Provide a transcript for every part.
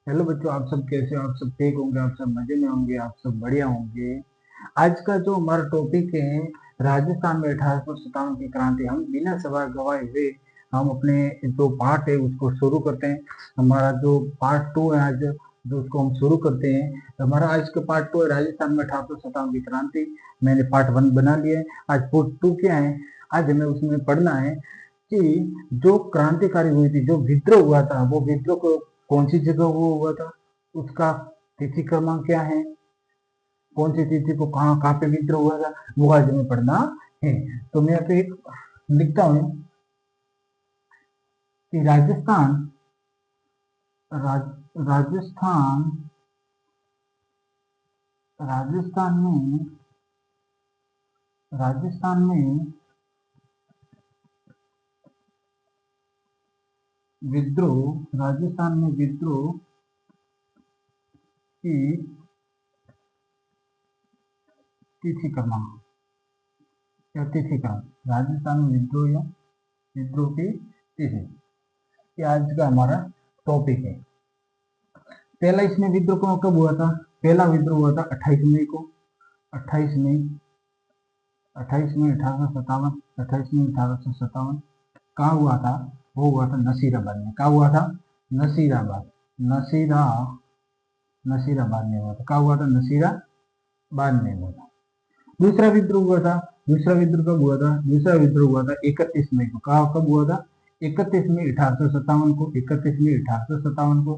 Hello बच्चों, आप सब कैसे हो? आप सब ठीक होंगे, आप सब मजे में होंगे, आप सब बढ़िया होंगे। आज का जो हमारा टॉपिक है, राजस्थान में 1857 की क्रांति। हम बिना सवाल गवाए हुए हम अपने जो पार्ट है उसको शुरू करते हैं। हमारा जो पार्ट टू है आज, जो उसको हम शुरू करते हैं। हमारा आज का पार्ट टू है राजस्थान में 1857 की क्रांति। मैंने पार्ट वन बना लिया है। आज पार्ट टू क्या है? आज हमें उसमें पढ़ना है कि जो क्रांतिकारी हुई थी, जो विद्रोह हुआ था, वो विद्रोह को कौन सी जगह वो हुआ था, उसका तिथि क्रमांक क्या है, कौन सी तिथि को कहाँ कहाँ पे विद्रोह हुआ था, वो आज हमें पढ़ना है। तो मैं यहाँ पे एक लिखता हूँ कि राज, राजस्थान राजस्थान में विद्रोह की तिथि क्रमांक या तिथि क्रम। राजस्थान में विद्रोह या विद्रोह की तिथि, ये आज का हमारा टॉपिक है। पहला इसमें विद्रोह कब हुआ था? पहला विद्रोह हुआ था 28 मई को। 28 मई 28 मई 1857। 28 मई 1857 कहाँ हुआ था? वो हुआ था नसीराबाद में। कहाँ हुआ था? नसीराबाद। नसीरा नसीराबाद में हुआ था। कहाँ हुआ था? नसीराबाद में हुआ था। दूसरा विद्रोह हुआ था। दूसरा विद्रोह कब हुआ था? दूसरा विद्रोह हुआ था 31 मई को। कहाँ कब हुआ था? 31 मई 1857 को। 31 मई 1857 को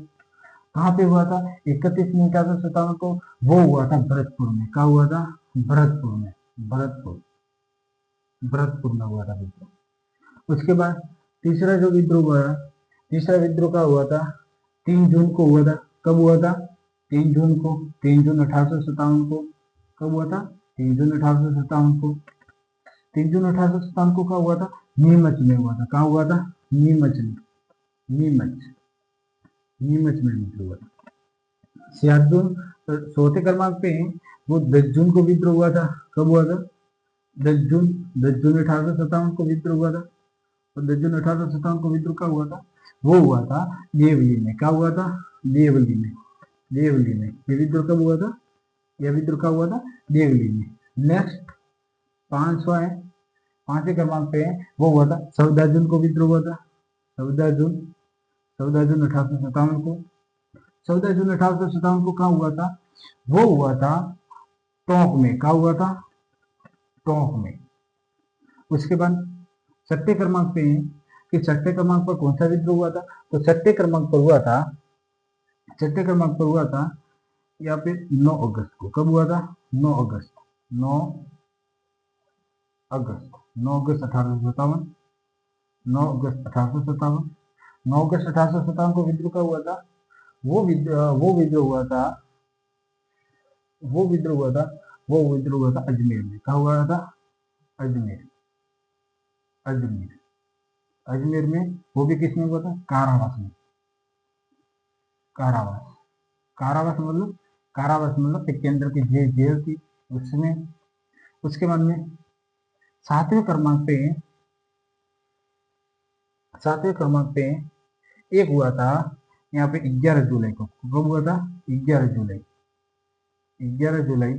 कहाँ पे हुआ था? 31 मई 1857 को वो हुआ था भरतपुर में। कहा हुआ था? भरतपुर में। भरतपुर भरतपुर में हुआ था विद्रोह। उसके बाद तीसरा जो विद्रोह हुआ, तीसरा विद्रोह का हुआ था 3 जून को हुआ था। कब हुआ था? 3 जून को। 3 जून 1857 को। कब हुआ था? 3 जून 1857 को। 3 जून 1857 को कहा हुआ था? नीमच में हुआ था। कहाँ हुआ था? नीमच में। नीमच नीमच में विद्रोह हुआ था। 7 जून, चौथे क्रमांक पे वो 10 जून को विद्रोह हुआ था। कब हुआ था? 10 जून। 10 जून 1857 को विद्रोह हुआ था। और 10 जून 1857 को विद्रोह का हुआ था? वो हुआ था देवली में। क्या हुआ था? देवली में। देवली में ये विद्रोह कब हुआ था? यह विद्रोह का हुआ था देवली में। नेक्स्ट 5वां है, 5वें क्रमांक पे है, वो हुआ था 14 जून को विद्रोह हुआ था। 14 जून 14 जून 1857 को। 14 जून 1857 को कहा हुआ था? वो हुआ था टोंक में। कहा हुआ था? टोंक में। उसके बाद 6ठे क्रमांक पे है कि 6ठे क्रमांक पर कौन सा विद्रोह हुआ था? तो 6ठे क्रमांक पर हुआ था, 6ठे क्रमांक पर हुआ था यहाँ पे 9 अगस्त को। कब हुआ था? 9 अगस्त। 9 अगस्त 9 अगस्त 1857। 9 अगस्त 1857। 9 अगस्त 1857 को विद्रोह का हुआ था? वो विद्रोह हुआ था वो विद्रोह हुआ था वो विद्रोह हुआ था अजमेर में। कहा हुआ था? अजमेर। अजमेर अजमेर में। वो भी किसमें हुआ था? कारावास में। कारावास। कारावास मतलब एक केंद्र की जेल थी उसमें। उसके बाद में सातवें क्रमांक पे सातवें क्रमांक पे एक हुआ था यहाँ पे 11 जुलाई को। कब हुआ था? 11 जुलाई। 11 जुलाई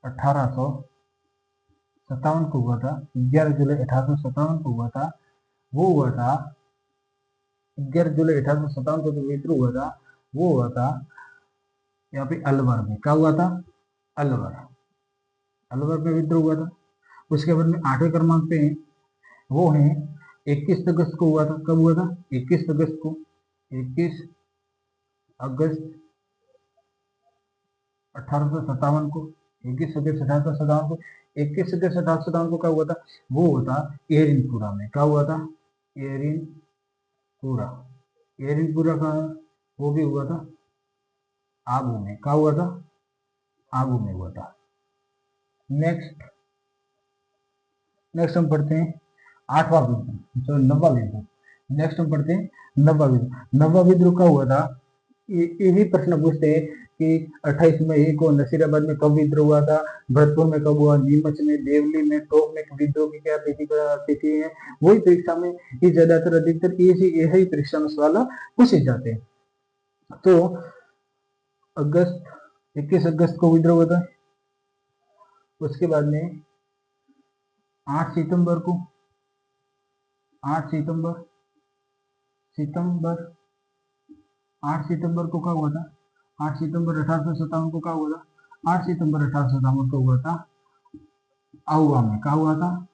1857 को हुआ था। 11 जुलाई 1857 को हुआ था। वो हुआ था 11 जुलाई 1857 को जो विद्रोह हुआ था, वो हुआ था यहाँ पे अलवर में। क्या हुआ था? अलवर। अलवर में विद्रोह हुआ था। उसके बाद में 8वें क्रमांक पे वो है 21 अगस्त को हुआ था। कब हुआ था? 21 अगस्त को। 21 अगस्त 1857 को। 21 अगस्त 1857 को। 21 अगस्त 1857 को क्या हुआ था? वो हुआ था एरिनपुरा में। क्या हुआ था? एरिनपुरा। एरिनपुरा का वो भी हुआ था आबू में। क्या हुआ था? आबू में हुआ था। नेक्स्ट नेक्स्ट हम पढ़ते हैं 8वां विद्रोह, सॉरी 9वां विद्रोह। नेक्स्ट हम पढ़ते हैं 9वां विद्रोह। 9वां विद्रोह कब हुआ था? ये भी प्रश्न पूछते हैं कि 28 मई को नसीराबाद में कब विद्रोह हुआ था, भरतपुर में कब हुआ, नीमच में, देवली में, टोंक में विद्रोह की क्या तिथि है। वही परीक्षा में ये ज्यादातर अधिकतर ऐसे ही परीक्षा में सवाल पूछे जाते हैं। तो अगस्त 21 अगस्त को विद्रोह हुआ था। उसके बाद में 8 सितंबर को 8 सितंबर सितंबर 8 सितंबर को क्या हुआ था? 8 सितंबर 1857 को क्या हुआ था? 8 सितंबर 1857 को हुआ था आहुआ में। क्या हुआ था?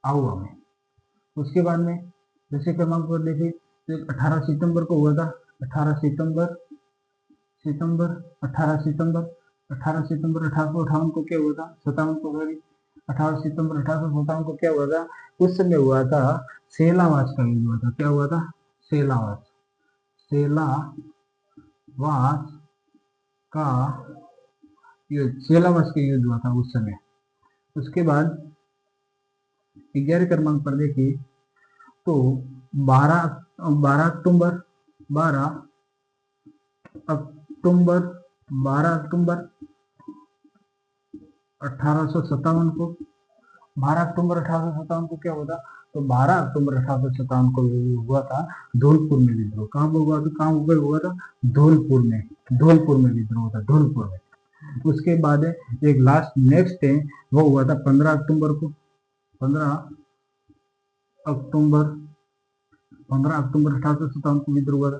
आहुआ में। उसके बाद में दूसरे क्रमांक पर देखिए तो 18 सितंबर को हुआ था। 18 सितंबर सितंबर 18 सितंबर 18 सितंबर 1858 को क्या हुआ था? 57 को सॉरी 18 सितंबर 1857 को क्या हुआ था? उस समय हुआ था सेलावास का युद्ध हुआ था। क्या हुआ था? सेलावास सेलावास का युद्ध, सेलावास के युद्ध हुआ था उस समय। उसके बाद 11 क्रमांक पर देखिए तो 12 अक्टूबर 12 अक्टूबर 12 अक्टूबर 1857 को 12 अक्टूबर 1857 को क्या हुआ था? तो 12 अक्टूबर 1857 को हुआ था धौलपुर में विद्रोह। कहाँ हुआ था? कहाँ हुआ था? धौलपुर में विद्रोह हुआ था, धौलपुर में। उसके बाद एक लास्ट नेक्स्ट है वो हुआ था 15 अक्टूबर को। 15 अक्टूबर 1857 को विद्रोह हुआ था।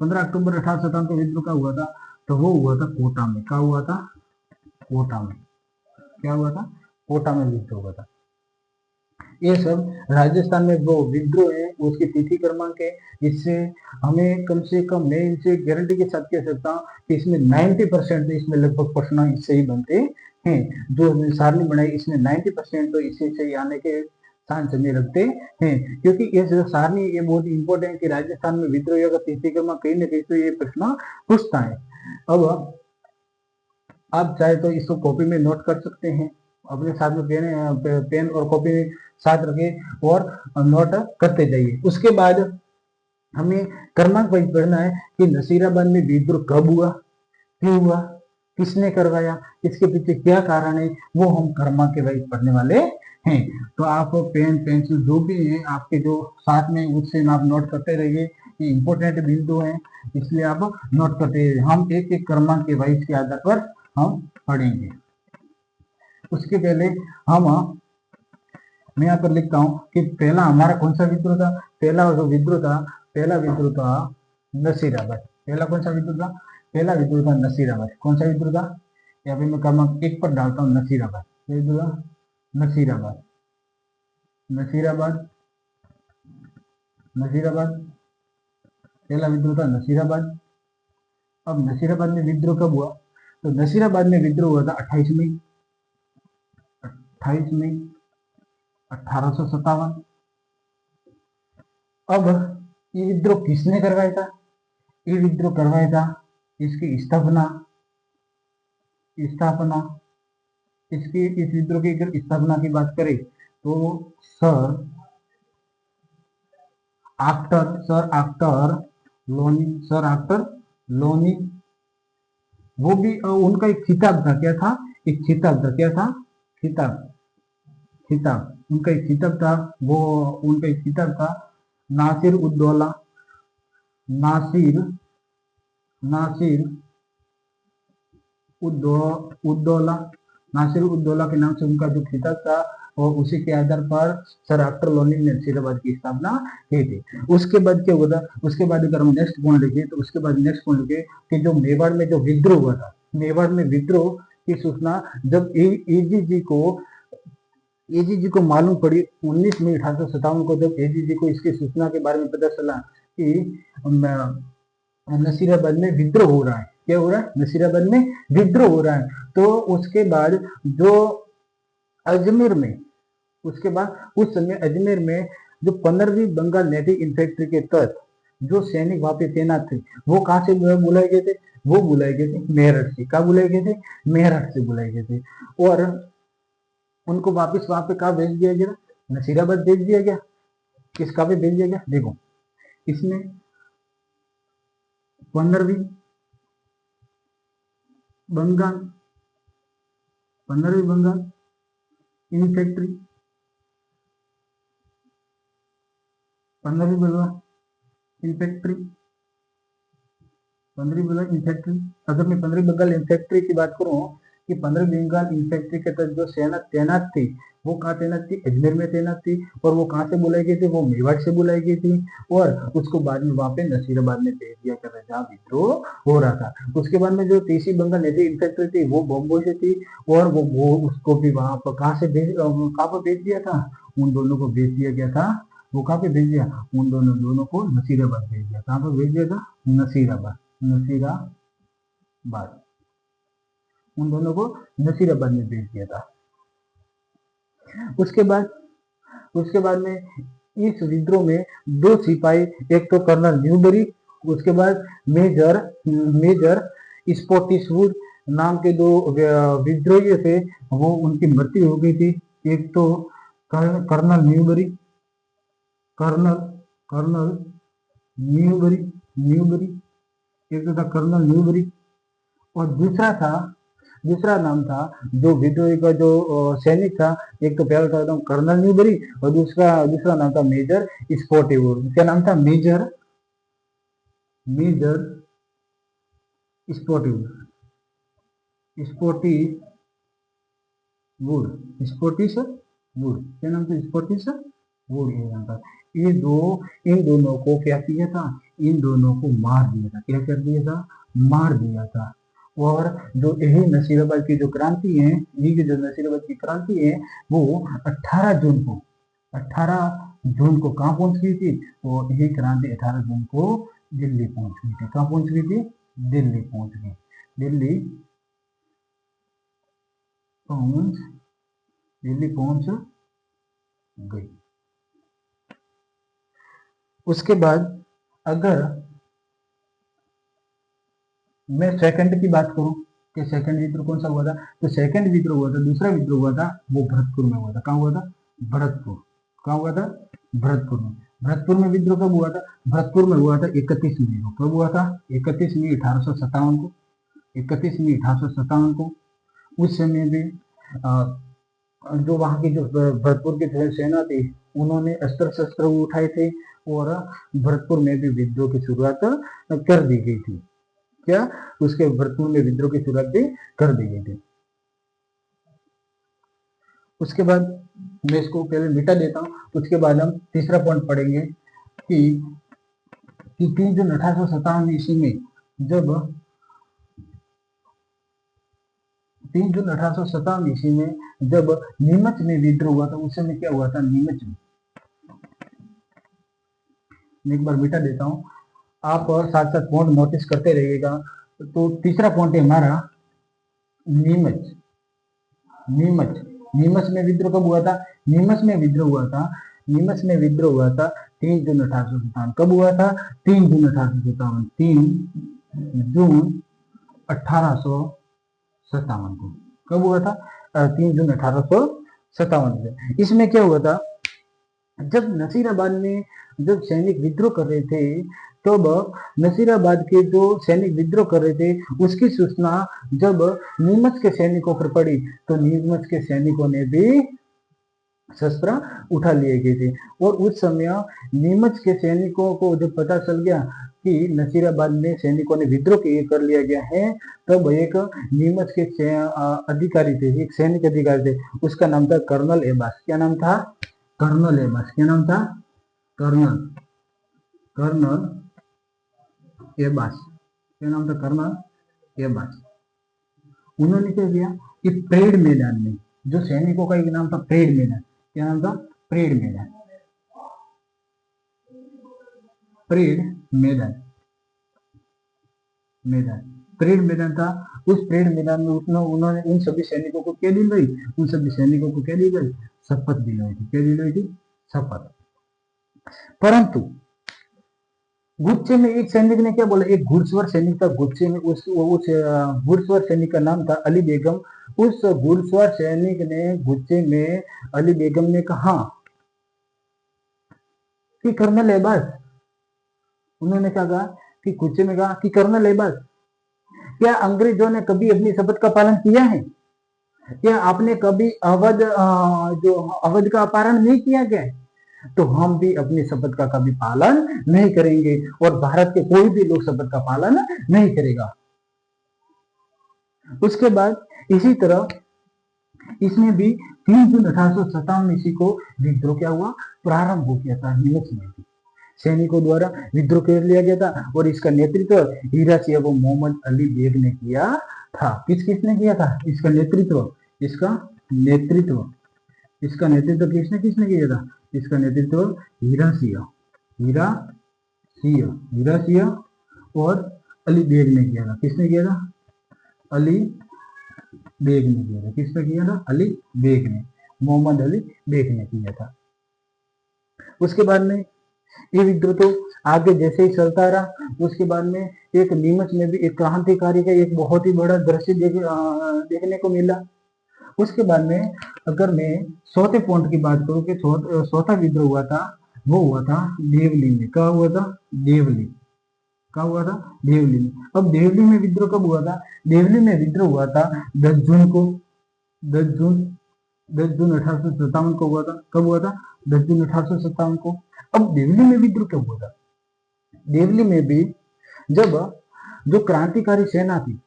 15 अक्टूबर 1857 को विद्रोह का हुआ था तो वो हुआ था कोटा में। क्या हुआ था? कोटा में। क्या हुआ था? कोटा में विद्रोह हुआ था। ये सब राजस्थान में वो विद्रोह है उसकी तिथि क्रमांक है। इससे हमें कम से कम मैं इनसे गारंटी के साथ कह सकता हूँ कि इसमें 90% इसमें लगभग प्रश्न इससे ही बनते हैं। जो सारणी बनाई इसमें 90% तो इसी से ही आने के चांस हमें रखते हैं, क्योंकि ये जो सारणी ये बहुत इंपॉर्टेंट कि राजस्थान में विद्रोह का तिथि क्रमांक कहीं ना कहीं तो ये प्रश्न पूछता है। अब आप चाहे तो इसको कॉपी में नोट कर सकते हैं, अपने साथ में पेन और कॉपी साथ रखें और नोट करते जाइए। उसके बाद हमें क्रमांक वाइज पढ़ना है कि नसीराबाद में विद्रोह कब हुआ, क्यों हुआ, किसने करवाया, इसके पीछे क्या कारण है, वो हम क्रमांक के वाइज पढ़ने वाले हैं। तो आप पेन पेंसिल जो भी है आपके जो साथ में उससे आप नोट करते रहिए। ये इंपॉर्टेंट बिंदु है इसलिए आप नोट करते रहिए। हम एक एक क्रमांक के वाइज के आधार पर हम पढ़ेंगे। उसके पहले हम मैं यहाँ पर लिखता हूँ कि पहला हमारा कौन सा विद्रोह था? पहला जो विद्रोह था नसीराबाद। पहला कौन सा विद्रोह था? पहला विद्रोह था नसीराबाद। कौन सा विद्रोह था? यहाँ पे मैं क्रमांक 1 पर डालता हूँ नसीराबाद। विद्रोह नसीराबाद नसीराबाद नसीराबाद पहला विद्रोह था नसीराबाद। अब नसीराबाद में विद्रोह कब हुआ? तो नसीराबाद में विद्रोह हुआ था 28 मई 1857। अब ये विद्रोह किसने करवाया था? ये विद्रोह करवाया था इसकी स्थापना इसकी इस विद्रोह की अगर स्थापना की बात करें तो सर आफ्टर लोनी वो भी उनका एक खिताब था। क्या था? एक खिताब था। क्या था? खिताब उनका एक खिताब था। वो उनका एक खिताब था नासिर उद्दौला नासिर नासिर उद्दौला नासिर उद्दौला के नाम से उनका जो खिताब था और उसी के आधार पर सर आफ्टर लोनी ने नसीराबाद की स्थापना की थी। उसके बाद क्या हुआ था? उसके बाद अगर हम नेक्स्ट पॉइंट लिखे तो उसके बाद नेक्स्ट पॉइंट लिखे कि जो मेवाड़ में जो विद्रोह हुआ था, मेवाड़ में विद्रोह की सूचना जब एजीजी को मालूम पड़ी 19 मई 1857 को, जब एजीजी को इसकी सूचना के बारे में पता चला कि नसीराबाद में विद्रोह हो रहा है। क्या हो रहा है? नसीराबाद में विद्रोह हो रहा है। तो उसके बाद जो अजमेर में उसके बाद उस समय अजमेर में जो 15वीं बंगाल नेटिव इन्फेंट्री के तहत जो सैनिक वहां पे तैनात थे वो कहाँ से बुलाए गए थे? वो बुलाए गए थे मेरठ से। कहाँ बुलाए गए थे? मेरठ से बुलाए गए थे। और उनको वापस वहां पे कहाँ भेज दिया गया? नसीराबाद भेज दिया गया। किस कहाँ पे भेज दिया गया? देखो इसमें 15वीं बंगाल इन्फेंट्री 15वीं बंगाल इन्फेंट्री पंद्रह बंगाल इन्फेंट्री, अगर मैं पंद्रह बंगाल इन्फेंट्री की बात करूं कि पंद्रह बंगाल इन्फेंट्री के तहत जो सेना तैनात थी वो कहाँ तैनात थी, अजमेर में तैनात थी। और वो कहाँ से बुलाई गई थी, वो मेवाड़ से बुलाई गई थी। और उसको बाद में वहां पे नसीराबाद में भेज दिया गया था जहाँ विद्रोह हो रहा था। उसके बाद में जो तीसरी बंगाल नेटिव इन्फेंट्री थी वो बॉम्बे से थी। और वो उसको भी वहां पर कहाँ पर भेज दिया था, उन दोनों को भेज दिया गया था। वो कहाँ पे भेज दिया, उन दोनों को नसीराबाद भेज दिया। कहाँ पर भेज दिया था, नसीराबाद, नसीराबाद, उन दोनों को नसीराबाद में भेज दिया था। उसके बाद में इस विद्रोह में दो सिपाही, एक तो कर्नल न्यूबरी, उसके बाद मेजर स्पॉटिसवुड नाम के दो विद्रोही थे, वो उनकी मृत्यु हो गई थी। एक तो कर्नल न्यूबरी, कर्नल न्यूबरी, एक तो था कर्नल न्यूबरी। और दूसरा नाम था जो विद्रोही का जो सैनिक था, एक तो पहला था एकदम कर्नल न्यूबरी और दूसरा नाम था मेजर स्पॉटिवुड। क्या नाम था, मेजर स्पॉटिवुड, स्पॉटिसवुड, क्या नाम था, स्पॉटिसवुड ये नाम था। इन दोनों को क्या किया था, इन दोनों को मार दिया था। क्या कर दिया था, मार दिया था। और जो यही नसीराबाद की जो क्रांति है, ये जो नसीराबाद की क्रांति है वो 18 जून को कहाँ पहुंच गई थी, वो यही क्रांति 18 जून को दिल्ली पहुंच गई थी। कहाँ पहुंच गई थी, दिल्ली पहुंच गई, दिल्ली पहुंच गई। उसके बाद अगर मैं सेकंड की बात करूं कि सेकंड विद्रोह कौन सा हुआ था, तो सेकंड विद्रोह हुआ था, दूसरा विद्रोह हुआ था वो भरतपुर में हुआ था। कहाँ हुआ था, भरतपुर, कहाँ हुआ था, भरतपुर में। भरतपुर में विद्रोह कब हुआ था, भरतपुर में हुआ था 31 मई को। कब हुआ था, 31 मई 1857 को, 31 मई 1857 को। उस समय भी जो वहां की जो भरतपुर की सेना थी उन्होंने अस्त्र शस्त्र उठाए थे और भरतपुर में भी विद्रोह की शुरुआत कर दी गई थी। क्या, उसके भरतपुर में विद्रोह की शुरुआत भी कर दी गई थी। उसके बाद मैं इसको पहले मिटा देता हूं, उसके बाद हम तीसरा पॉइंट पढ़ेंगे कि 3 जून 1857 ईस्वी में जब 3 जून 1857 ईस्वी में जब नीमच में विद्रोह हुआ था, उस समय क्या हुआ था, नीमच में, एक बार मिटा देता हूं, आप साथ साथ पॉइंट नोटिस करते रहिएगा। तो तीसरा पॉइंट है हमारा नीमच। नीमच में विद्रोह कब हुआ था, नीमच में विद्रोह हुआ था 3 जून 1857। कब हुआ था, 3 जून 1857, 3 जून 1857 को। कब हुआ था, 3 जून 1857। इसमें क्या हुआ था, जब नसीराबाद में जब सैनिक विद्रोह कर रहे थे, तब नसीराबाद के जो सैनिक विद्रोह कर रहे थे उसकी सूचना जब नीमच के सैनिकों पर पड़ी, तो नीमच के सैनिकों ने भी शस्त्र उठा लिए गए थे। और उस समय नीमच के सैनिकों को जब पता चल गया कि नसीराबाद में सैनिकों ने विद्रोह कर लिया गया है, तब एक नीमच के अधिकारी थे, एक सैनिक अधिकारी थे, उसका नाम था कर्नल एबास। क्या नाम था, कर्नल एबास। क्या नाम था, कर्नल एबास। क्या नाम था, कर्नल एबास। उन्होंने क्या किया कि परेड मैदान में, जो सैनिकों का एक नाम था परेड मैदान, क्या नाम था, परेड मैदान, परेड मैदान था। उस परेड मैदान में उन्होंने उन सभी सैनिकों को क्या दिलाई, उन सभी सैनिकों को क्या दी गई, शपथ दिलाई थी। क्या दिलाई थी, शपथ। परंतु गुस्से में एक सैनिक ने क्या बोला, एक घुड़सवार सैनिक था गुस्से में, उस घुड़सवार सैनिक का नाम था अली बेगम। उस घुड़सवार सैनिक ने गुस्से में अली बेगम ने कहा कि कर्नल एबास, उन्होंने क्या कहा कि गुस्से में कहा कि कर्नल एबास, क्या अंग्रेजों ने कभी अपनी शपथ का पालन किया है, क्या आपने कभी अवध का अपहरण नहीं किया क्या, तो हम भी अपनी शपथ का कभी पालन नहीं करेंगे और भारत के कोई भी लोग शपथ का पालन नहीं करेगा। उसके बाद इसी तरह इसमें भी 3 जून 1857 ईस्वी को विद्रोह क्या हुआ, प्रारंभ हो गया था। नीमच में भी सैनिकों द्वारा विद्रोह कर लिया गया था और इसका नेतृत्व हीरा सिंह व मोहम्मद अली बेग ने किया था। किसने किया था इसका नेतृत्व? इसका नेतृत्व किसने किया था? इसका नेतृत्व हीरा सिंह और अली बेग ने किया था। किसने किया था? अली बेग ने किया था। किसने किया था? अली बेग ने, मोहम्मद अली बेग ने किया था। उसके बाद में ये विद्रोह तो आगे जैसे ही चलता रहा। उसके बाद में एक नीमच में भी एक क्रांतिकारी का एक बहुत ही बड़ा दृश्य देखने को मिला। उसके बाद में अगर मैं चौथे पॉइंट की बात करूं कि चौथा विद्रोह हुआ था, वो हुआ था देवली में। क्या हुआ था? देवली में। अब देवली में विद्रोह कब हुआ था? देवली में विद्रोह हुआ था 10 जून को। 10 जून 1857 को हुआ था। कब हुआ था? 10 जून 1857 को। अब देवली में विद्रोह कब हुआ था? देवली में भी जब जो क्रांतिकारी सेना थी,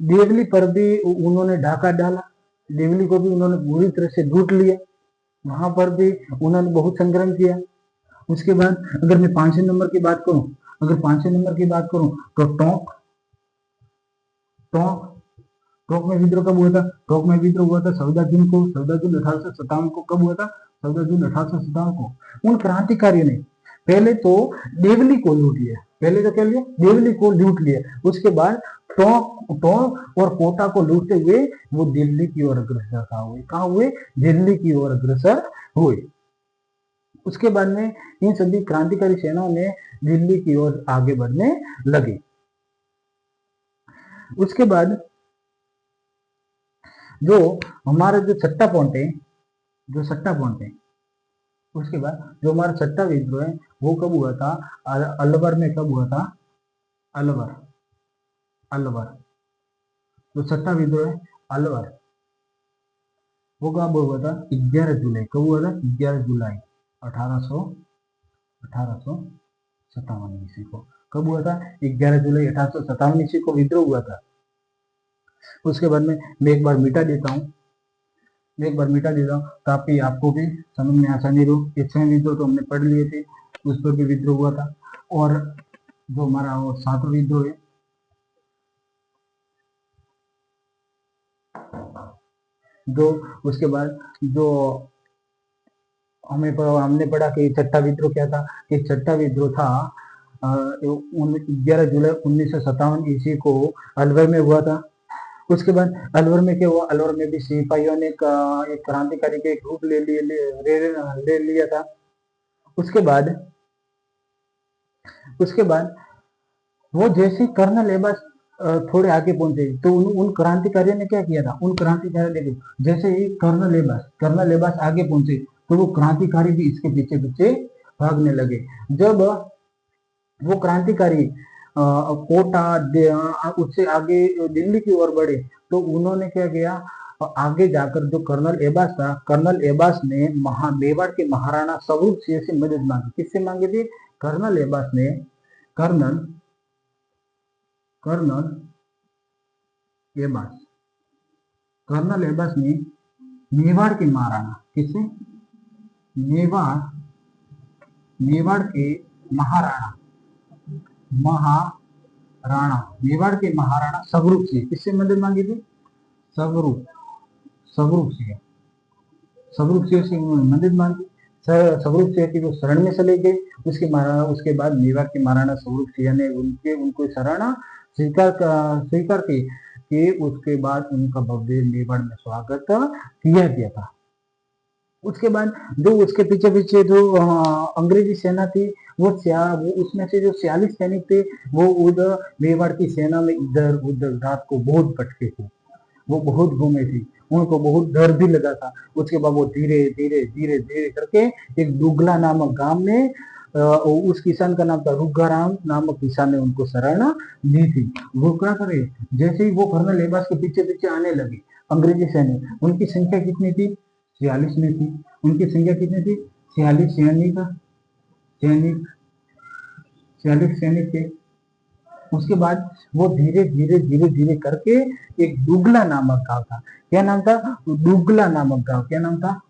देवली पर भी उन्होंने डाका डाला। देवली को भी उन्होंने पूरी तरह से लूट लिया। वहां पर भी उन्होंने बहुत संग्राम किया। उसके बाद अगर मैं 5वें नंबर की बात करूं, तो टोंक में विद्रोह कब हुआ था? टोंक में विद्रोह हुआ था 14 जून को। 14 जून 1857 को। कब हुआ था? 14 जून 1857 को। उन क्रांतिकारियों ने पहले तो देवली को लूट लिया। देवली को लूट लिया। उसके बाद टोंक और कोटा को लूटते हुए वो दिल्ली की ओर अग्रसर हुए। कहाँ हुए? दिल्ली की ओर अग्रसर हुए। उसके बाद में इन सभी क्रांतिकारी सेनाओं ने दिल्ली की ओर आगे बढ़ने लगे। उसके बाद जो हमारा जो छठा पॉइंट है, उसके बाद जो हमारा छठा विद्रोह है वो कब हुआ था? अलवर में। कब हुआ था? अलवर। जो छठा विद्रोह है अलवर, वो कब हुआ था? 11 जुलाई। कब हुआ था? 11 जुलाई 1857 ईस्वी को। कब हुआ था? 11 जुलाई 1857 ईस्वी को विद्रोह हुआ था। उसके बाद में मैं एक बार मिटा देता हूँ ताकि आपको भी समझ में आसानी हो। ये 6 विद्रोह तो हमने पढ़ लिए थे, उस पर भी विद्रोह हुआ था। और जो हमारा वो 7वां विद्रोह है, जो उसके बाद जो हमने पढ़ा कि छठा विद्रोह क्या था? कि छठा विद्रोह था 11 जुलाई 1957 ईस्वी को अलवर में हुआ था। उसके बाद अलवर में क्या हुआ? अलवर में भी सिपाहियों ने एक क्रांतिकारी के ग्रुप ले लिया था। उसके बाद वो जैसे कर्नल एबास थोड़े आगे पहुंचे तो उन क्रांतिकारियों ने क्या किया था? उन क्रांतिकारियों ने जैसे ही कर्नल एबास आगे पहुंचे तो वो क्रांतिकारी भी इसके पीछे पीछे भागने लगे। जब वो क्रांतिकारी कोटा उससे आगे दिल्ली की ओर बढ़े तो उन्होंने क्या किया? आगे जाकर जो कर्नल एबास ने मेवाड़ के महाराणा स्वरूप सिंह से मदद मांगी। किससे मांगी थी? कर्नल एबास ने मेवाड़ के महाराणा मेवाड़ के महाराणा स्वरूप सिंह। किससे मदद मांगी थी? स्वरूप सिंह से उन्होंने मदद मांगी। स्वरूप सिंह की जो शरण में चले गए। उसके बाद मेवाड़ के महाराणा स्वरूप सिंह ने उनको शरण स्वीकार की कि उसके बाद उनका भव्य मेवाड़ में स्वागत किया गया था। उसके बाद जो उसके पीछे पीछे जो अंग्रेजी सेना थी वो उसमें से जो 46 सैनिक थे वो उधर मेवाड़ की सेना में इधर उधर रात को बहुत भटके थे। वो बहुत घूमे थे, उनको बहुत डर भी लगा था। उसके बाद वो धीरे धीरे करके एक दुगला नामक गांव में उस किसान का नाम था रुग्गाराम नामक किसान ने उनको शरण दी थी। वो क्या करे? जैसे ही वो कर्नल एबास के पीछे पीछे आने लगे अंग्रेजी सैनिक, उनकी संख्या कितनी थी? 46 में थी। उनकी संख्या कितनी थी? 46 सैनिक सैनिक 46 सैनिक थे। उसके बाद वो धीरे धीरे धीरे धीरे करके एक डुगला नामक गांव था। क्या नाम था? डुगला नामक गांव। क्या नाम था?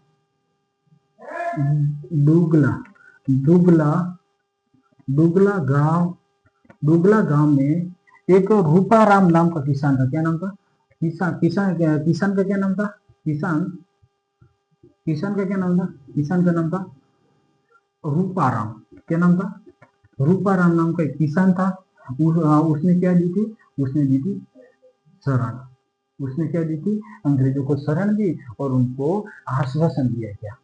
डुगला। डुगला डुगला गांव। डुगला गांव में एक रूपाराम नाम का किसान था। क्या नाम था? किसान का क्या नाम था? किसान किसान का क्या नाम था? किसान का नाम था रूपाराम। क्या नाम था? रूपाराम नाम का एक किसान था। उसने क्या दी थी? उसने दी थी शरण। उसने क्या दी थी? अंग्रेजों को शरण दी और उनको आश्वासन दिया गया।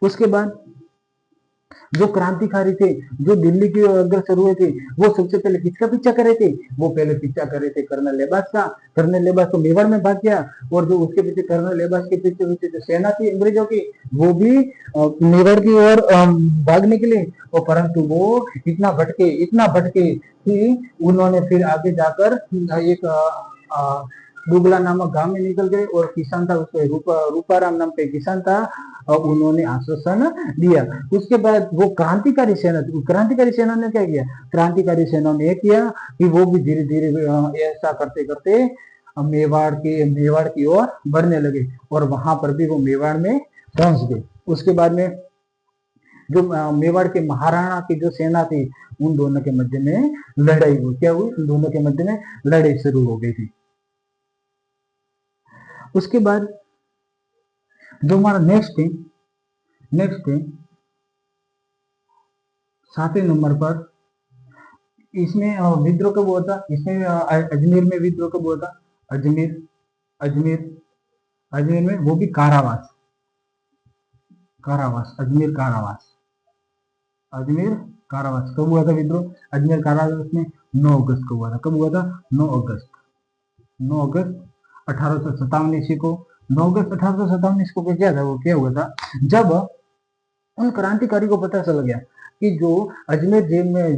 उसके बाद जो क्रांतिकारी थे, जो दिल्ली की ओर अग्रसर हुए थे, वो सबसे पहले किसका पीछा कर रहे थे? वो पहले पीछा कर रहे थे कर्नल लेबास का। कर्नल लेबास तो मेवाड़ में भाग गया, और जो उसके पीछे कर्नल लेबास के पीछे पीछे जो सेना थी अंग्रेजों की, वो भी मेवाड़ की ओर भागने के लिए, और परंतु वो इतना भटके कि उन्होंने फिर आगे जाकर एक डुगला नामक गांव में निकल गए, और किसान था उसको रूपाराम नाम का किसान था, और उन्होंने आश्वासन दिया। उसके बाद वो क्रांतिकारी सेना थी, क्रांतिकारी सेना ने क्या किया? क्रांतिकारी सेना ने किया कि वो भी धीरे धीरे ऐसा करते करते मेवाड़ की ओर बढ़ने लगे, और वहां पर भी वो मेवाड़ में पहुंच गए। उसके बाद में जो मेवाड़ के महाराणा की जो सेना थी, उन दोनों के मध्य में लड़ाई हुई। क्या हुई? उन दोनों के मध्य में लड़ाई शुरू हो गई थी। उसके बाद जो हमारा नेक्स्ट है 7वें नंबर पर, इसमें विद्रोह कब हुआ था? इसमें अजमेर में विद्रोह कब हुआ था? अजमेर अजमेर अजमेर में, वो भी कारावास कारावास अजमेर कारावास अजमेर कारावास कब हुआ था विद्रोह? अजमेर कारावास में 9 अगस्त को हुआ था। कब हुआ था? 9 अगस्त 1857 ईस्वी को। 9 अगस्त 1857 ईस्वी को क्या था? वो क्या हुआ था? जब उन क्रांतिकारी को पता चल गया कि जो अजमेर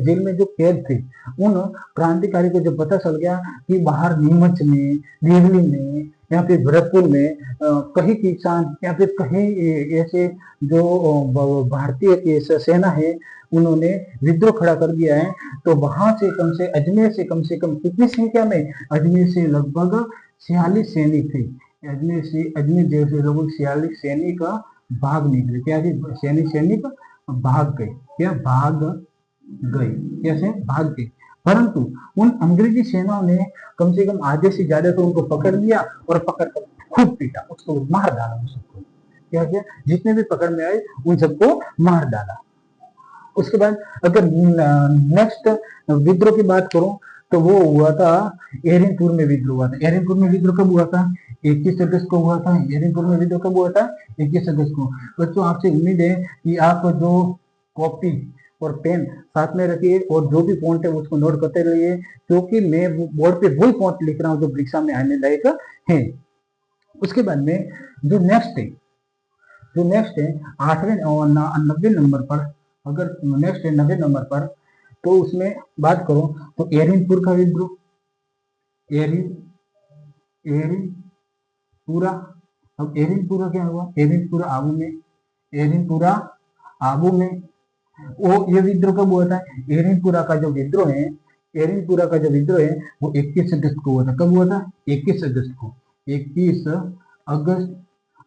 जेल में जो कैद थे, उन क्रांतिकारी को जब पता चल गया कि बाहर नीमच में, दिल्ली में, या फिर भरतपुर में कहीं किसान या फिर कहीं ऐसे जो भारतीय की सेना है, उन्होंने विद्रोह खड़ा कर दिया है, तो वहां से अजमेर से कम कितनी संख्या में? अजमेर से लगभग 46 सैनिक थे। अजमेर जेल से लगभग 46 सैनिक भाग निकले। क्या सैनिक भाग गए। क्या भाग गए? कैसे भाग गए? परंतु उन अंग्रेजी सेनाओं ने कम से कम आधे से ज्यादा तो उनको पकड़ लिया, और पकड़ कर खूब पीटा, उसको मार डाला। उन सबको क्या किया? जितने भी पकड़ में आए उन सबको मार डाला। उसके बाद अगर नेक्स्ट विद्रोह की बात करूं, तो वो हुआ था एरिनपुर में विद्रोह हुआ था। एरिनपुर में विद्रोह कब हुआ था? 21 अगस्त को हुआ था। एरिनपुर में विद्रोह कब हुआ था? 21 अगस्त को। बच्चों, आपसे उम्मीद है कि आप जो कॉपी और पेन साथ में रखिए, और जो भी पॉइंट है उसको नोट करते रहिए, क्योंकि मैं बोर्ड पे वही पॉइंट लिख रहा हूँ जो परीक्षा में आने लायक है। उसके बाद में जो नेक्स्ट है 8वें और 90 नंबर पर, अगर नेक्स्ट है 90 नंबर पर, तो उसमें बात करूं तो एरिनपुर का विद्रोह। एरिनपुरा। अब एरिनपुरा क्या हुआ? एरिनपुरा आबू में वो ये विद्रोह कब हुआ था? एरिनपुरा का जो विद्रोह है वो 21 अगस्त को हुआ था। कब हुआ था? 21 अगस्त को। 21 अगस्त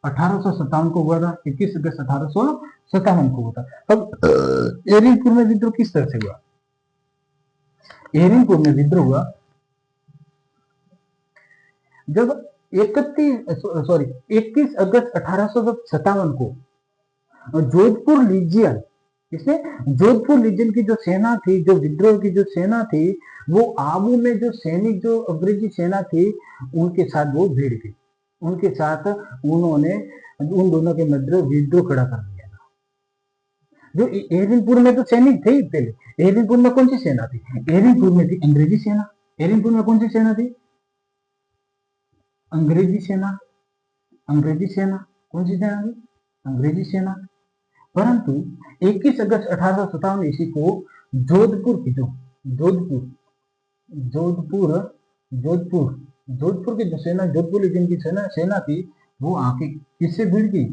1857 को हुआ था। 21 अगस्त 1857 को हुआ था। अब एरिनपुर में विद्रोह किस तरह से हुआ? एरिनपुर में विद्रोह हुआ जब 21 अगस्त 1857 को जोधपुर लीजियन, इसमें जोधपुर लीजियन की जो सेना थी, जो विद्रोह की जो सेना थी, वो आबू में जो सैनिक, जो अंग्रेजी सेना थी, उनके साथ वो भिड़ गई। उनके साथ उन्होंने उन दोनों के मध्य विद्रोह खड़ा कर दिया। जो एरिनपुर में तो सैनिक थे ही पहले। एरिनपुर में कौन सी सेना थी? एरिनपुर में थी अंग्रेजी सेना। एरिनपुर में कौन सी सेना थी? अंग्रेजी सेना। कौन सी सेना थी? अंग्रेजी सेना। परंतु 21 अगस्त 1857 ईस्वी को जोधपुर की जो जोधपुर की जो सेना, जोधपुर लीजन की सेना थी, वो आके किससे भिड़ गई?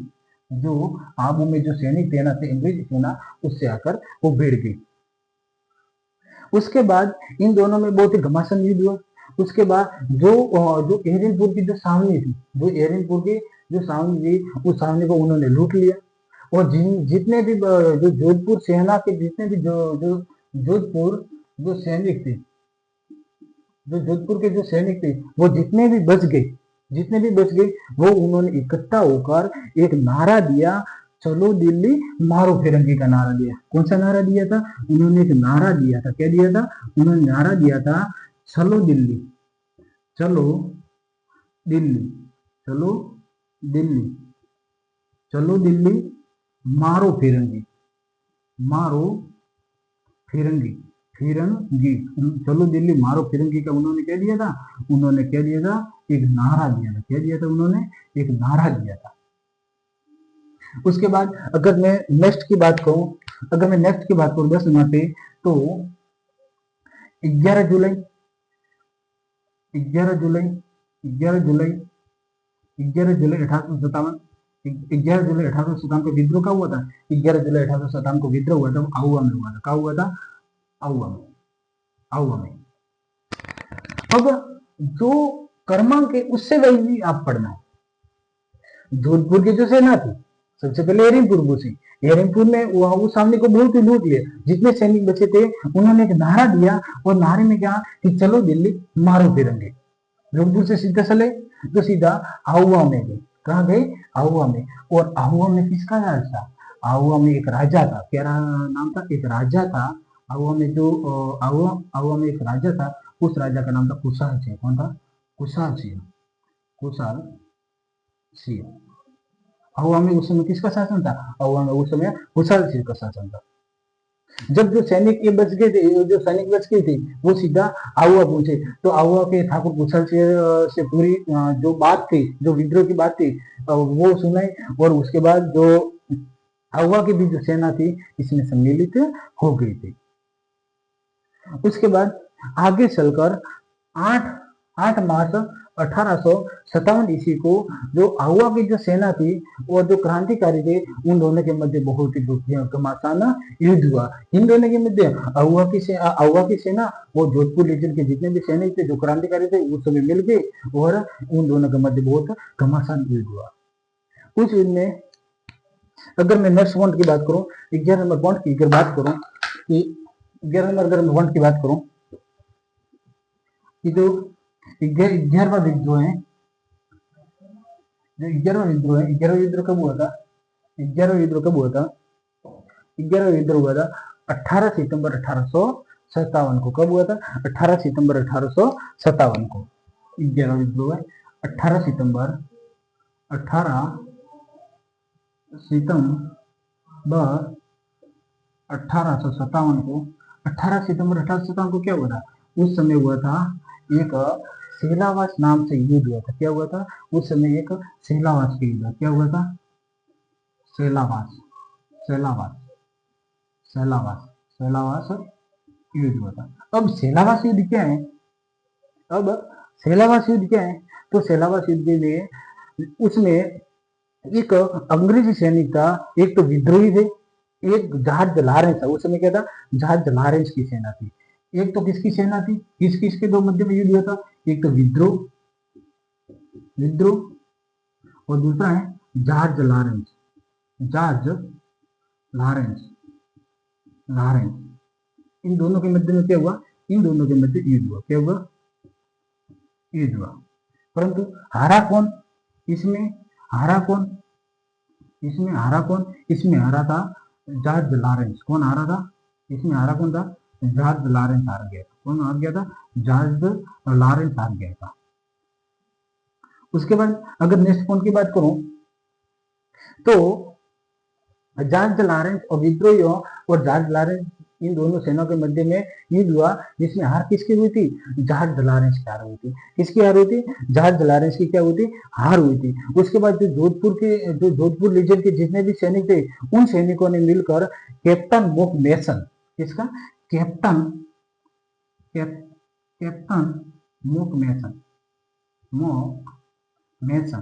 जो आबू में जो सैनिक तैनात थे अंग्रेजी सेना, उससे आकर वो भिड़ गई। उसके बाद इन दोनों में बहुत ही घमासान युद्ध हुआ। उसके बाद जो एरिनपुर की जो छावनी थी, जो एरिनपुर की जो छावनी थी, उस छावनी को उन्होंने लूट लिया। और जितने भी जो जोधपुर सेना के जितने भी जो जोधपुर जो सैनिक थे, जो जोधपुर के जो सैनिक थे, वो जितने भी बच गए, वो उन्होंने इकट्ठा होकर एक नारा दिया, चलो दिल्ली मारो फिरंगी का नारा दिया। कौन सा नारा दिया था? उन्होंने एक नारा दिया था। क्या दिया था? उन्होंने नारा दिया था, चलो दिल्ली, चलो दिल्ली, चलो दिल्ली, चलो दिल्ली मारो फिरंगी, मारो फिरंगी, फिरंगी, चलो दिल्ली मारो फिरंगी का उन्होंने क्या दिया था? उन्होंने क्या दिया था? एक नारा दिया था। क्या दिया था? उन्होंने एक नारा दिया था। उसके बाद अगर मैं नेक्स्ट की बात करूं, 10 नंबर पे, तो 11 जुलाई 11 जुलाई 11 जुलाई 11 जुलाई 1857 11 जुलाई 1857 को विद्रोह का हुआ था। 11 जुलाई 1857 को विद्रोह हुआ था, आहुआ में हुआ था। क्या हुआ था? आहुआ में, आहुआ में। अब जो क्रमांक है उससे वही आप पढ़ना है। जोधपुर की जो सेना थी, सबसे पहले एरिनपुर घुसी। एरिनपुर में उस सामने को बहुत ही लूट लिया। जितने सैनिक बचे थे उन्होंने एक नारा दिया, और नारे में क्या कि चलो दिल्ली मारो फिरंगी। जोधपुर से सीधा चले तो सीधा आहुआ में गए। कहाँ गए? आहुआ में। और आहुआ में किसका राज था? आहुआ में एक राजा था। क्या नाम था? एक राजा था। आहुआ में जो आहुआ में एक राजा था, उस राजा का नाम था कुशाल सिंह। कौन था? कुशाल सिंह, कुशाल सिंह। आहुआ में उस समय किसका शासन था? आहुआ में उस समय कुशाल सिंह का शासन था। जब जो सैनिक ये बच गए थे, जो सैनिक बच गए थे, वो सीधा आहुआ पहुंचे। तो आहुआ के ठाकुर कुशल से पूरी जो बात थी, जो विद्रोह की बात थी, वो सुनाई। और उसके बाद जो आहुआ की भी जो सेना थी, इसमें सम्मिलित हो गई थी। उसके बाद आगे चलकर 8 मार्च 1857 ईस्वी को जो आहुआ की जो सेना थी और जो क्रांतिकारी थे, उन दोनों के मध्य बहुत ही घमासान युद्ध हुआ। इन दोनों के मध्य आहुआ की सेना और जोधपुर रीजन के जितने भी सैनिक थे, जो क्रांतिकारी थे, उस समय मिल गए और उन दोनों के मध्य बहुत घमासान युद्ध हुआ। उस युद्ध में अगर मैं नेक्स्ट पॉइंट की बात करूं, 11 नंबर पॉइंट की अगर बात करूं कि 11 नंबर अगर पॉइंट की बात करूं कि जो 11वां विद्रोह है, जो 11वां विद्रोह है, 11वां विद्रोह कब हुआ था? 11वां विद्रोह कब हुआ था? 11वां विद्रोह हुआ था 18 सितंबर 1857 को। कब हुआ था? 18 सितंबर 1857 को 11वां विद्रोह है। 18 सितंबर 1857 को 18 सितंबर 1857 को क्या हुआ था? उस समय हुआ था एक सेलावास नाम से युद्ध हुआ था। क्या हुआ था? उस समय एक सेलावास का युद्ध। क्या हुआ था? सेलावास, सेलावास, सेलावास, सेलावास युद्ध हुआ था। अब सेलावास युद्ध क्या है? अब सेलावास युद्ध क्या है? तो सेलावास युद्ध के लिए उसमें एक अंग्रेजी सैनिक था, एक तो विद्रोही थे, एक जहाज लॉरेंस था। उस समय क्या था? जहाज लॉरेंस की सेना थी। एक तो किसकी सेना थी? किस किस के दो मध्य में युद्ध हुआ था? एक तो विद्रोह, विद्रोह, और दूसरा है George Lawrence, George Lawrence, Lawrence. इन दोनों के मध्य में क्या हुआ? इन दोनों के मध्य युद्ध हुआ। क्या हुआ? युद्ध हुआ। परंतु हारा कौन? इसमें हारा कौन? इसमें हारा कौन? इसमें हारा था जॉर्ज लॉरेंस। कौन हारा था? इसमें हारा कौन था? जॉर्ज लॉरेंस हार गया। कौन हार गया था? जॉर्ज लॉरेंस हार गया था। उसके बाद अगर नेक्स्ट पॉइंट की बात करूं तो जॉर्ज लॉरेंस और विद्रोहियों और जॉर्ज लॉरेंस, इन दोनों सेनाओं के मध्य में युद्ध हुआ, जिसमें हार किसकी हुई थी? जॉर्ज लॉरेंस की हार हुई थी। किसकी हार हुई थी? जॉर्ज लॉरेंस की क्या हुई थी? हार हुई थी। उसके बाद जो जोधपुर लीजन के जितने भी सैनिक थे, उन सैनिकों ने मिलकर कैप्टन मोक मेसन, किसका? कैप्टन कैप्टन मोक मेसन, मोक मेसन,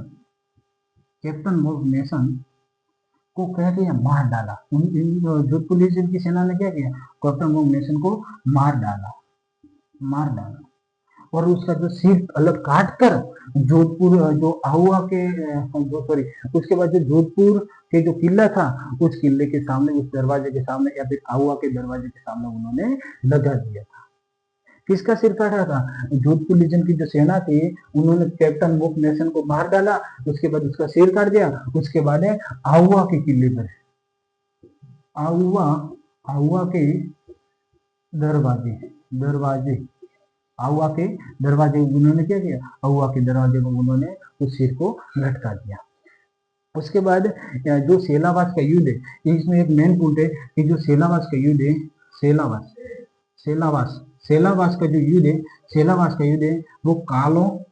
कैप्टन मोक मेसन को कह दिया, मार डाला। जोधपुर लीजेंड की सेना ने क्या किया, कैप्टन मोक नेसन को मार डाला और उसका जो सिर अलग काट कर जोधपुर जो आहुआ के सॉरी उसके बाद जो जोधपुर के जो किला था उस किले के सामने, उस दरवाजे के सामने या फिर आहुआ के दरवाजे के सामने उन्होंने लगा दिया था। किसका सिर काटा था, जोधपुर लीजन की जो सेना थी उन्होंने कैप्टन मोक नेसन को मार डाला, उसके बाद उसका सिर काट दिया। उसके बाद आहुआ के किले पर आहुआ के दरवाजे आहुआ के दरवाजे उन्होंने क्या किया, आहुआ के दरवाजे को उन्होंने उस सिर को लटका दिया। उसके बाद जो सेलावास का युद्ध है, इसमें एक मेन पॉइंट है कि जो सेलावास का युद्ध है, सेलावास का जो युद्ध है, सेलावास का युद्ध है वो कालो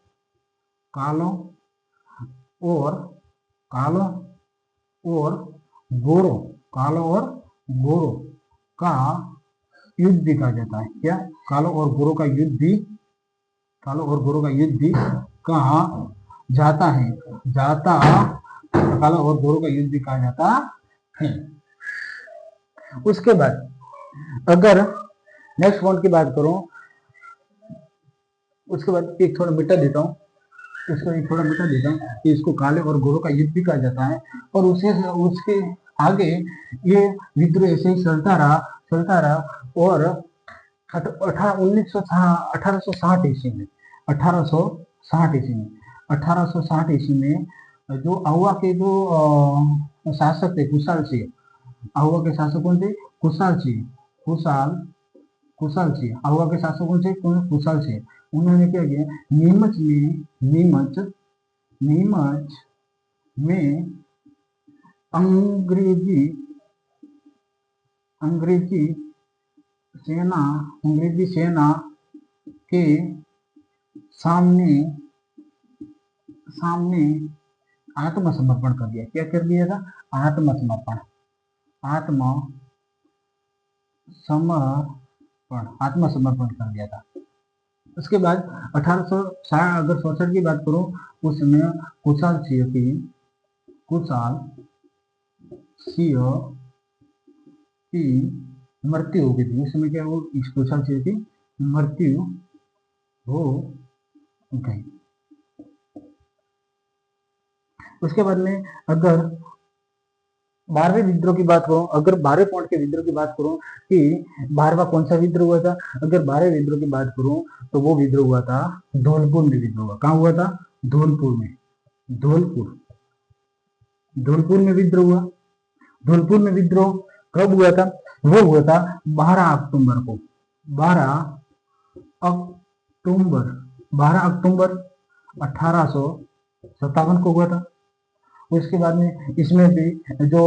और गोरो का युद्ध भी कहा जाता है। क्या, कालो और गोरो का युद्ध भी कहा जाता है, कालो और गोरो का युद्ध भी कहा जाता है। उसके बाद अगर नेक्स्ट पॉइंट की बात करूं, उसके बाद एक थोड़ा मिटा देता हूं कि इसको काले और गोरों का युद्ध भी कहा जाता है। और उसके आगे ये विद्रोह ऐसे ही चलता रहा और 1860 ईस्वी में जो आहुआ के जो शासक थे कुशाल सिंह, आहुआ के शासक कौन थे, कुशाल सिंह। आहुआ के शासक कौन थे, कुशाल सिंह। उन्होंने क्या किया, नीमच में अंग्रेजी सेना के सामने आत्मसमर्पण कर दिया। क्या कर दिया था, आत्मसमर्पण कर दिया था। उसके बाद 1867 की बात करूं, उसमें कुशाल सिंह की मृत्यु हो गई थी। उस समय क्या हो, कुशाल सिंह की मृत्यु हो गई। उसके बाद में अगर 12वें विद्रोह की बात करूं, अगर 12वें पॉइंट के विद्रोह की बात करूं कि 12वां कौन सा विद्रोह हुआ था, अगर 12वें विद्रोह की बात करूं तो वो विद्रोह हुआ था धौलपुर में विद्रोह हुआ। कहाँ हुआ था, धौलपुर में विद्रोह हुआ। धौलपुर में विद्रोह कब हुआ था, वो हुआ था 12 अक्टूबर 1857 को हुआ था। उसके बाद में इसमें भी जो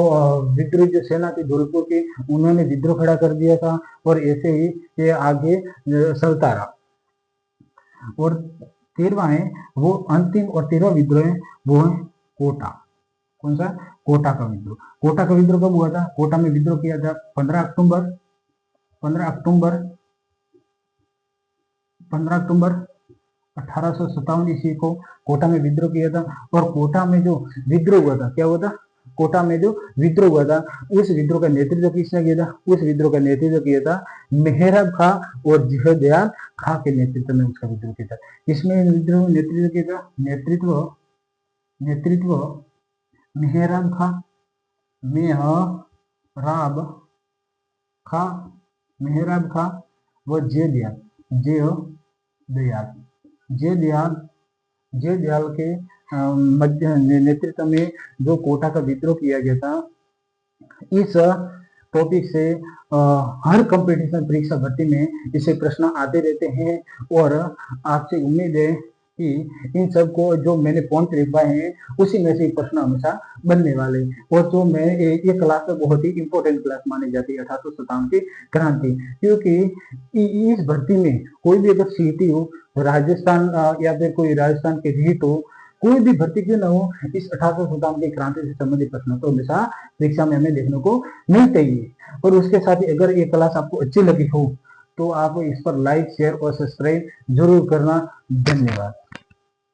विद्रोह जो सेना थी धौलपुर की, उन्होंने विद्रोह खड़ा कर दिया था और ऐसे ही ये आगे चलता रहा। और 13वां है वो अंतिम और 13वां विद्रोह है वो है कोटा। कौन सा, कोटा का विद्रोह। कोटा का विद्रोह कब हुआ था, कोटा में विद्रोह किया था 15 अक्टूबर 1857 ईस्वी को कोटा में विद्रोह किया था। और कोटा में जो विद्रोह हुआ था, क्या हुआ था, कोटा में जो विद्रोह हुआ था, उस विद्रोह का नेतृत्व किसने किया था, उस विद्रोह का नेतृत्व किया था मेहराब खां और जहदयाल खां के नेतृत्व में उसका विद्रोह किया था। इसमें विद्रोह नेतृत्व किया था, नेतृत्व मेहराब खां व जयदयाल के मध्य नेतृत्व में जो कोटा का विद्रोह किया गया था। इस टॉपिक से हर कंपटीशन परीक्षा भर्ती में इसे प्रश्न आते रहते हैं और आपसे उम्मीद है कि इन सबको जो मैंने पॉइंट लिखवाए हैं उसी में से प्रश्न हमेशा बनने वाले। और जो मैं ये क्लास में बहुत ही इंपॉर्टेंट क्लास मानी जाती है 1857 की क्रांति, क्योंकि इस भर्ती में कोई भी अगर सीटी हो, राजस्थान या फिर कोई राजस्थान के रीट हो, कोई भी भर्ती क्यों ना हो, इस 1857 की क्रांति से संबंधित प्रश्न तो हमेशा परीक्षा में हमें देखने को मिलते ही है। और उसके साथ ही अगर ये क्लास आपको अच्छी लगी हो तो आप इस पर लाइक, शेयर और सब्सक्राइब जरूर करना। धन्यवाद।